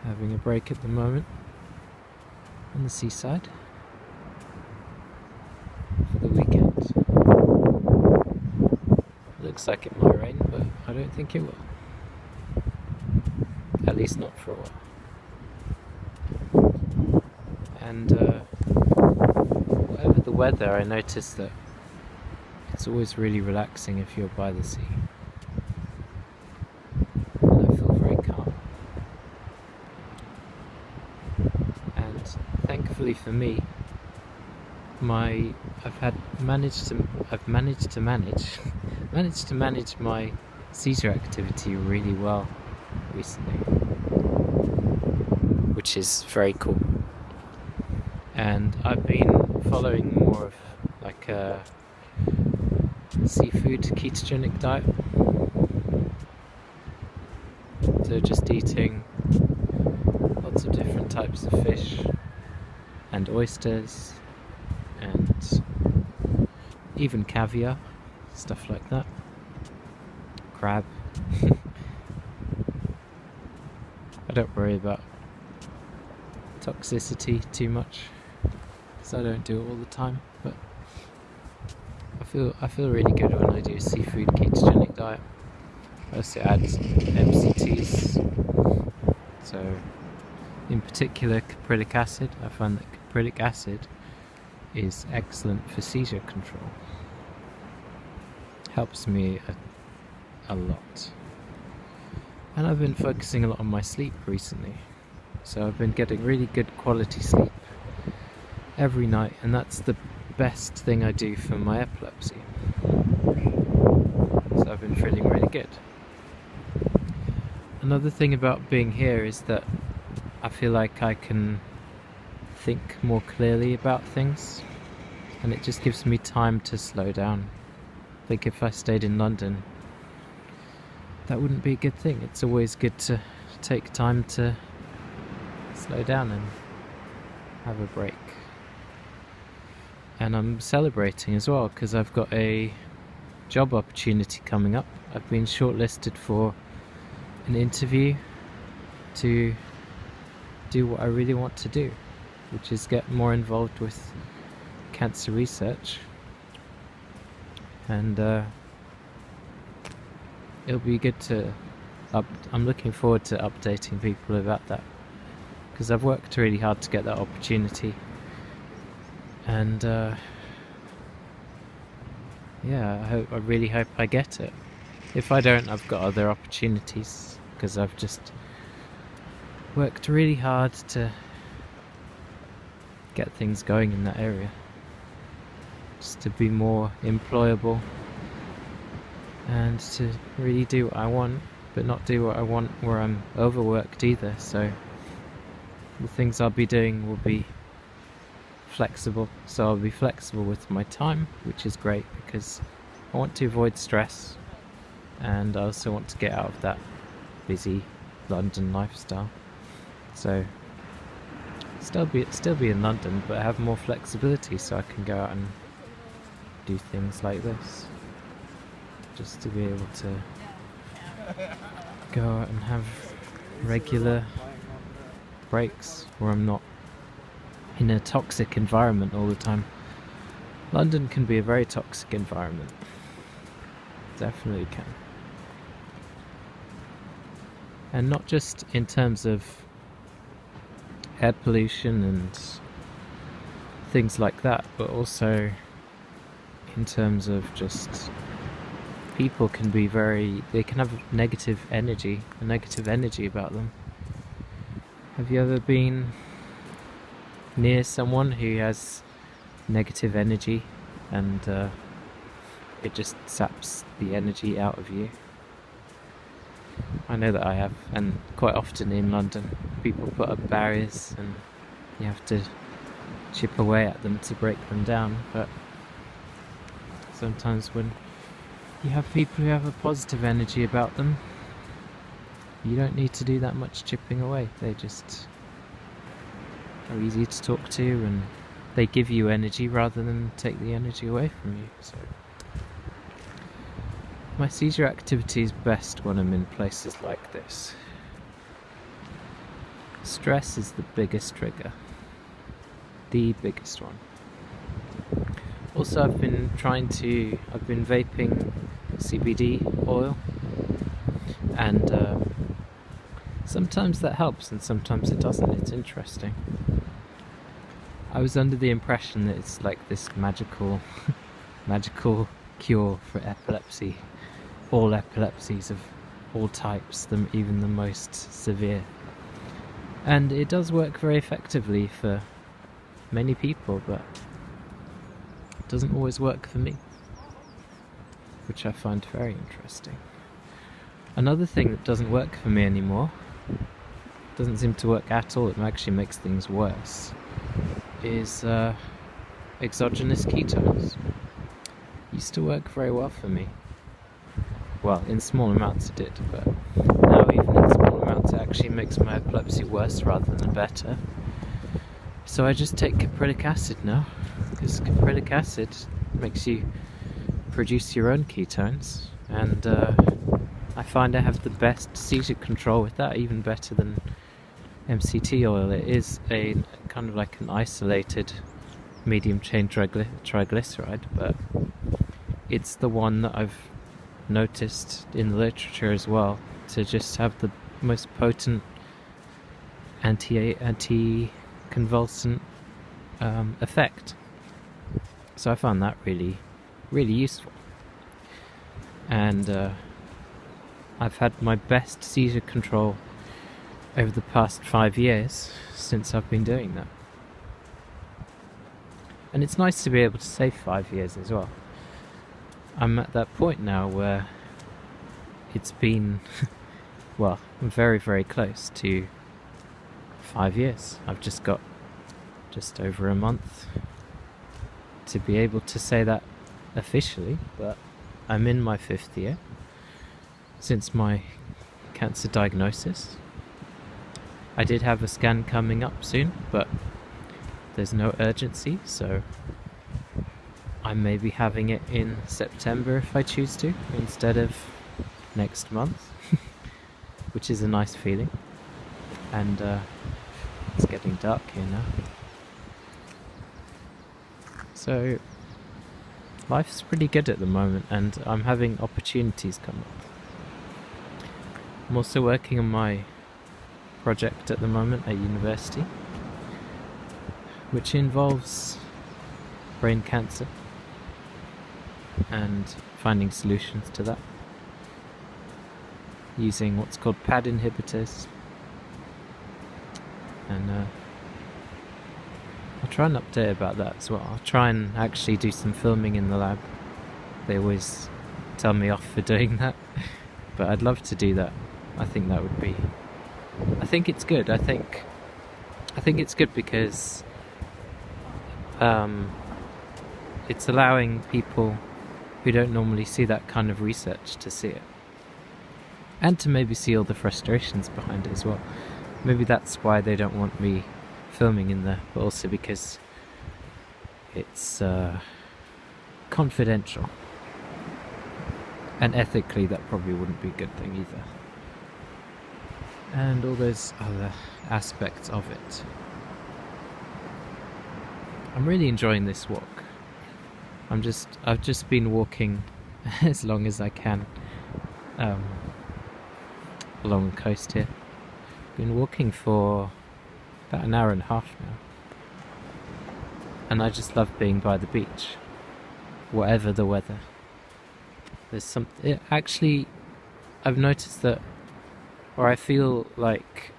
Having a break at the moment on the seaside for the weekend. Looks like it might rain, but I don't think it will. At least not for a while. And whatever the weather, I notice that it's always really relaxing if you're by the sea. And I feel very calm. And thankfully for me, I've managed to manage my seizure activity really well recently, which is very cool. And I've been following more of like a seafood ketogenic diet, so just eating lots of different types of fish and oysters and even caviar, stuff like that, crab. I don't worry about toxicity too much because I don't do it all the time, but I feel really good when I do a seafood ketogenic diet. I also add MCTs, so in particular caprylic acid. I find that caprylic acid is excellent for seizure control. Helps me a lot. And I've been focusing a lot on my sleep recently, so I've been getting really good quality sleep every night, and that's the best thing I do for my epilepsy. So I've been feeling really good. Another thing about being here is that I feel like I can think more clearly about things, and it just gives me time to slow down. I think if I stayed in London, that wouldn't be a good thing. It's always good to take time to slow down and have a break. And I'm celebrating as well because I've got a job opportunity coming up. I've been shortlisted for an interview to do what I really want to do, which is get more involved with cancer research. And it'll be good to I'm looking forward to updating people about that, because I've worked really hard to get that opportunity. And yeah, I really hope I get it. If I don't, I've got other opportunities, because I've just worked really hard to get things going in that area, just to be more employable and to really do what I want, but not do what I want where I'm overworked either. So the things I'll be doing will be flexible, so I'll be flexible with my time, which is great because I want to avoid stress, and I also want to get out of that busy London lifestyle. So still be in London, but have more flexibility, so I can go out and do things like this, just to be able to go out and have regular breaks where I'm not in a toxic environment all the time. London can be a very toxic environment. Definitely can. And not just in terms of air pollution and things like that, but also in terms of just people can be they can have a negative energy about them. Have you ever been near someone who has negative energy and it just saps the energy out of you? I know that I have, and quite often in London people put up barriers and you have to chip away at them to break them down, but sometimes when you have people who have a positive energy about them, you don't need to do that much chipping away. They just are easy to talk to, and they give you energy rather than take the energy away from you. So my seizure activity is best when I'm in places like this. Stress is the biggest trigger. The biggest one. Also, I've been vaping CBD oil, and sometimes that helps and sometimes it doesn't. It's interesting. I was under the impression that it's like this magical cure for epilepsy, all epilepsies of all types, even the most severe. And it does work very effectively for many people, but it doesn't always work for me, which I find very interesting. Another thing that doesn't work for me anymore, doesn't seem to work at all, it actually makes things worse, is exogenous ketones. Used to work very well for me. Well, in small amounts it did, but now even in small amounts it actually makes my epilepsy worse rather than better. So I just take caprylic acid now, because caprylic acid makes you produce your own ketones, and I find I have the best seizure control with that, even better than MCT oil. It is a kind of like an isolated medium chain triglyceride, but it's the one that I've noticed in the literature as well to just have the most potent anti-convulsant effect. So I found that really useful, and I've had my best seizure control over the past 5 years since I've been doing that. And it's nice to be able to say 5 years as well. I'm at that point now where it's been, well, very, very close to 5 years. I've just got just over a month to be able to say that officially, but I'm in my 5th year since my cancer diagnosis. I did have a scan coming up soon, but there's no urgency, so I may be having it in September if I choose to, instead of next month, which is a nice feeling. And it's getting dark here now. So life's pretty good at the moment, and I'm having opportunities come up. I'm also working on my project at the moment at university, which involves brain cancer and finding solutions to that using what's called PAD inhibitors, and I'll try and update about that as well. I'll try and actually do some filming in the lab. They always tell me off for doing that, but I'd love to do that. I think that would be, I think it's good. I think it's good because it's allowing people who don't normally see that kind of research to see it, and to maybe see all the frustrations behind it as well. Maybe that's why they don't want me filming in there, but also because it's confidential, and ethically that probably wouldn't be a good thing either, and all those other aspects of it. I'm really enjoying this walk. I've just been walking as long as I can along the coast here. Been walking for about an hour and a half now, and I just love being by the beach, whatever the weather. Actually, I've noticed that, or I feel like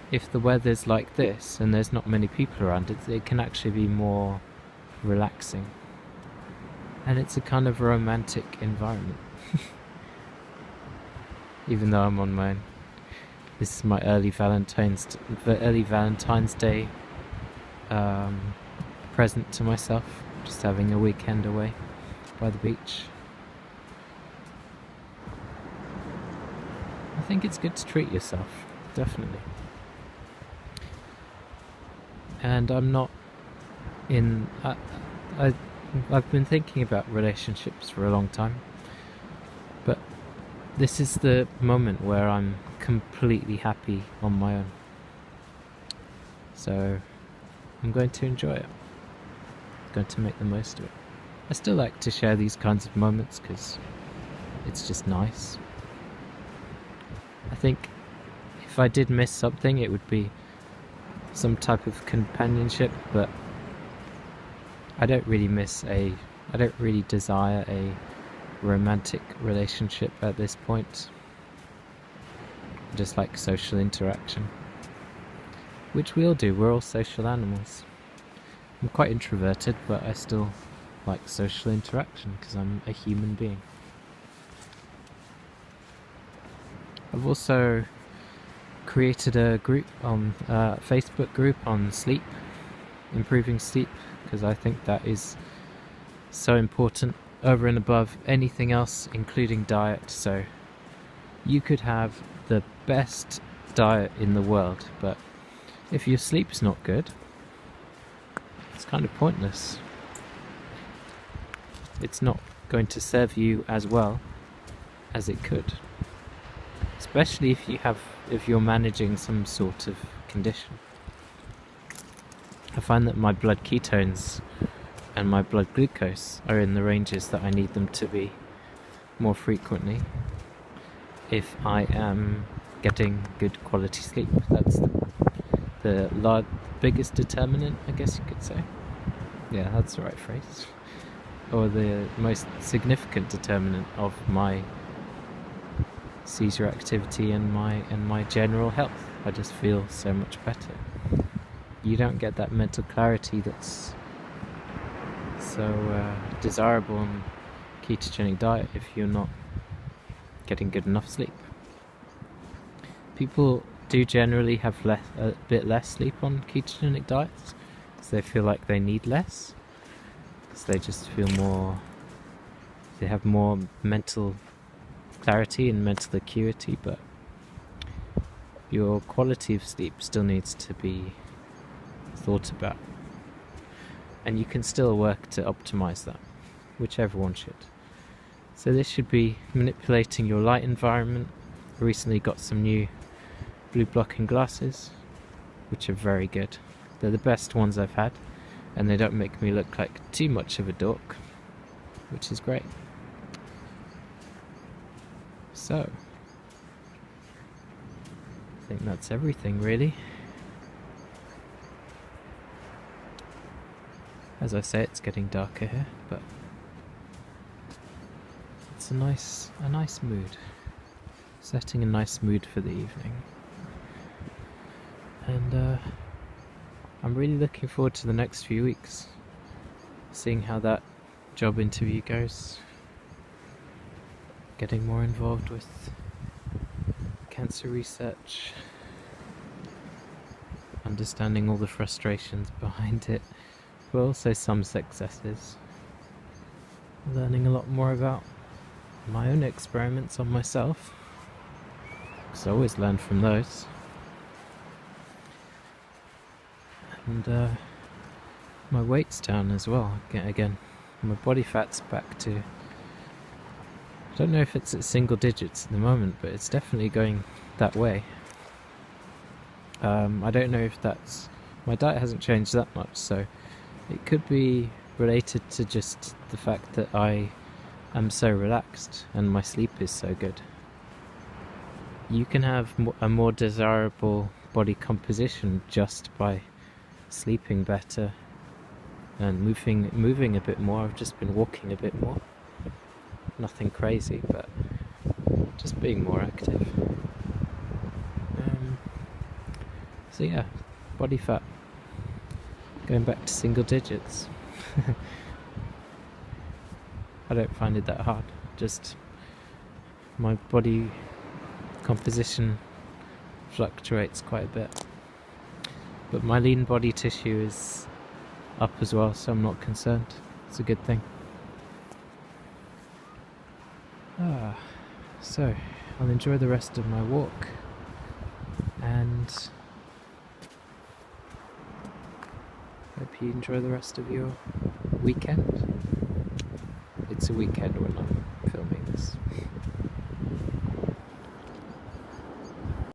if the weather's like this and there's not many people around, it can actually be more relaxing, and it's a kind of romantic environment. Even though I'm on my own. This is my early Valentine's Day present to myself, just having a weekend away by the beach. I think it's good to treat yourself, definitely. And I'm not in... I've been thinking about relationships for a long time, but this is the moment where I'm completely happy on my own. So I'm going to enjoy it. I'm going to make the most of it. I still like to share these kinds of moments because it's just nice. I think if I did miss something, it would be some type of companionship, but I don't really desire a romantic relationship at this point. I just like social interaction, which we all do. We're all social animals. I'm quite introverted, but I still like social interaction because I'm a human being. I've also created a group on Facebook group on sleep, improving sleep, because I think that is so important over and above anything else, including diet. So you could have the best diet in the world, but if your sleep's not good, it's kind of pointless. It's not going to serve you as well as it could, especially if you're managing some sort of condition. I find that my blood ketones and my blood glucose are in the ranges that I need them to be more frequently if I am getting good quality sleep. That's the biggest determinant, I guess you could say. Yeah, that's the right phrase. Or the most significant determinant of my seizure activity and my general health. I just feel so much better. You don't get that mental clarity that's so desirable in ketogenic diet if you're not getting good enough sleep. People do generally have a bit less sleep on ketogenic diets because they feel like they need less, because they just feel they have more mental clarity and mental acuity, but your quality of sleep still needs to be thought about, and you can still work to optimize that, which everyone should. So this should be manipulating your light environment. I recently got some new blue blocking glasses, which are very good. They're the best ones I've had, and they don't make me look like too much of a dork, which is great. So I think that's everything, really. As I say, it's getting darker here, but it's a nice mood. Setting a nice mood for the evening. And I'm really looking forward to the next few weeks, seeing how that job interview goes, getting more involved with cancer research, understanding all the frustrations behind it, but also some successes, learning a lot more about my own experiments on myself, because I always learn from those. And my weight's down as well. Again, my body fat's back to, I don't know if it's at single digits at the moment, but it's definitely going that way. I don't know if my diet hasn't changed that much, so it could be related to just the fact that I am so relaxed and my sleep is so good. You can have a more desirable body composition just by sleeping better and moving a bit more. I've just been walking a bit more. Nothing crazy, but just being more active. So yeah, body fat going back to single digits. I don't find it that hard. Just my body composition fluctuates quite a bit. But my lean body tissue is up as well, so I'm not concerned. It's a good thing. So I'll enjoy the rest of my walk, and hope you enjoy the rest of your weekend. It's a weekend when I'm